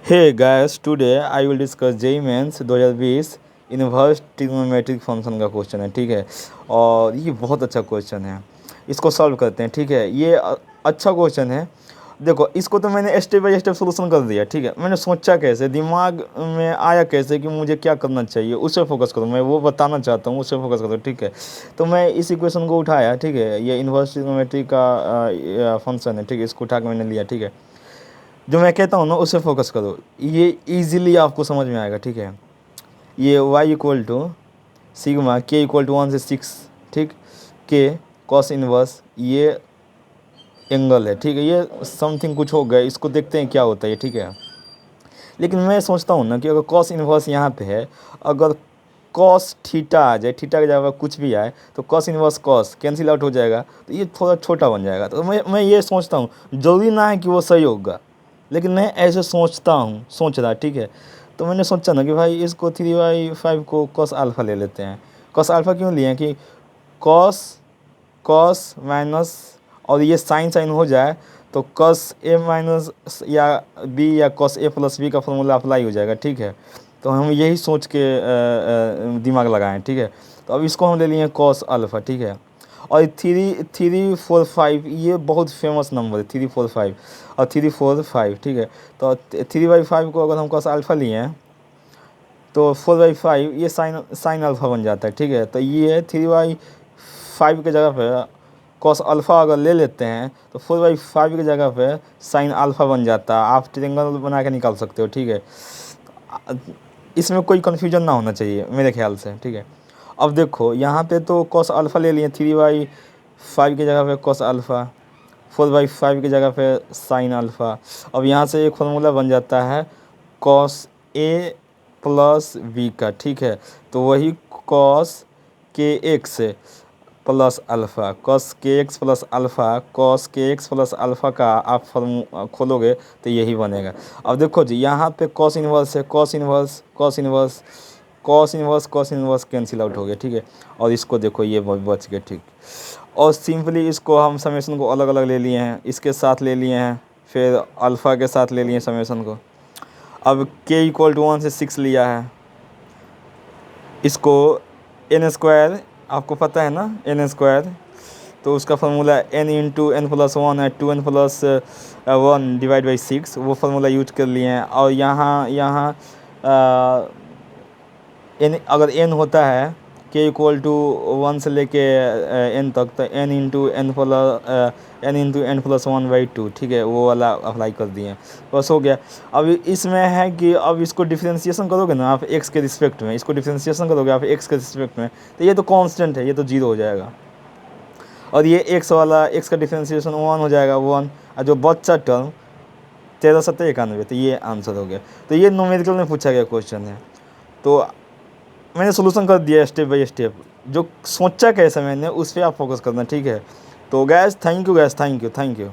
Hey guys, today I will discuss JEE Mains 2020 inverse trigonometric function का question है। ठीक है, और ये बहुत अच्छा क्वेश्चन है। इसको सॉल्व करते हैं। ठीक है, ये अच्छा क्वेश्चन है। देखो, इसको तो मैंने स्टेप बाय स्टेप सोल्यूशन कर दिया। ठीक है, मैंने सोचा कैसे, दिमाग में आया कैसे कि मुझे क्या करना चाहिए, उस पर फोकस करूँ। मैं वो बताना चाहता हूँ, उस पर फोकस करूँ। ठीक है, तो मैं इस इक्वेशन को उठाया। ठीक है, ये इनवर्स ट्रिग्नोमेट्रिक का फंक्शन है। ठीक है, इसको उठा के मैंने लिया। ठीक है, जो मैं कहता हूँ ना उस पर फोकस करो, ये इजीली आपको समझ में आएगा। ठीक है, ये y equal to sigma k equal to 1 से 6। ठीक, के कॉस इनवर्स ये एंगल है। ठीक है, ये समथिंग कुछ हो गया, इसको देखते हैं क्या होता है। ठीक है, लेकिन मैं सोचता हूँ ना कि अगर कॉस इनवर्स यहाँ पे है, अगर कॉस थीटा आ जाए, थीटा की जगह कुछ भी आए, तो cos inverse cos cancel out हो जाएगा, तो ये थोड़ा छोटा बन जाएगा। तो मैं ये सोचता हूँ, ज़रूरी ना है कि वो सही होगा, लेकिन मैं ऐसे सोचता हूँ, सोच रहा। ठीक है, तो मैंने सोचा ना कि भाई इसको 3/5 को कॉस अल्फ़ा ले लेते हैं। कॉस अल्फ़ा क्यों लिए कि कॉस कॉस माइनस, और ये साइन साइन हो जाए तो कॉस ए माइनस या बी या कॉस ए प्लस बी का फॉर्मूला अप्लाई हो जाएगा। ठीक है, तो हम यही सोच के दिमाग लगाएं। ठीक है, तो अब इसको हम ले लिए कॉस अल्फ़ा। ठीक है, और 3 3 4 5 ये बहुत फेमस नंबर है, 3 4 5 और 3 4 5। ठीक है, तो 3/5 को अगर हम कॉस अल्फ़ा लिए हैं तो 4/5 ये साइन साइन अल्फ़ा बन जाता है। ठीक है, तो ये 3/5 के जगह पे कॉस अल्फ़ा अगर ले लेते हैं तो 4/5 की जगह पे साइन अल्फ़ा बन जाता है। आप ट्रायंगल बना के निकाल सकते हो। ठीक है, इसमें कोई कन्फ्यूजन ना होना चाहिए मेरे ख्याल से। ठीक है, अब देखो यहाँ पे तो कॉस अल्फ़ा ले लिए, 3/5 की जगह पे कॉस अल्फ़ा, 4/5 की जगह पे साइन अल्फ़ा। अब यहाँ से एक फार्मूला बन जाता है कॉस ए प्लस बी का। ठीक है, तो वही कॉस के एक्स प्लस अल्फ़ा, कॉस के एक्स प्लस अल्फ़ा, कॉस के एक्स प्लस अल्फ़ा का आप फॉर्मू खोलोगे तो यही बनेगा। अब देखो जी, यहाँ पे कॉस इन्वर्स है, cos inverse cos inverse cos inverse cos inverse cancel out हो गया। ठीक है, और इसको देखो ये बच गए। ठीक, और सिंपली इसको हम समेशन को अलग अलग ले लिए हैं, इसके साथ ले लिए हैं, फिर अल्फ़ा के साथ ले लिए समेशन को। अब k इक्वल टू 1 से 6 लिया है, इसको n स्क्वायर, आपको पता है ना n स्क्वायर, तो उसका formula n into n plus 1 है, 2n प्लस 1 डिवाइड बाई 6, वो फार्मूला यूज कर लिए हैं। और यहाँ n अगर n होता है k इक्वल टू 1 से लेके n तक, तो n इंटू एन प्लस 1/2। ठीक है, वो वाला अप्लाई कर दिए, बस हो गया। अब इसमें है कि अब इसको डिफ्रेंशिएशन करोगे ना आप x के रिस्पेक्ट में, इसको डिफ्रेंशिएशन करोगे आप x के रिस्पेक्ट में, तो ये तो कांस्टेंट है, ये तो 0 हो जाएगा। और ये x वाला, x का डिफ्रेंशिएशन 1 हो जाएगा, 1। और जो बच्चा टर्म 13 7 91, तो ये आंसर हो गया। तो ये न्यूमेरिकल में पूछा गया क्वेश्चन है, तो मैंने सोल्यूशन कर दिया स्टेप बाय स्टेप। जो सोचा कैसे मैंने, उस पर आप फोकस करना। ठीक है, तो gas thank you, gas thank you.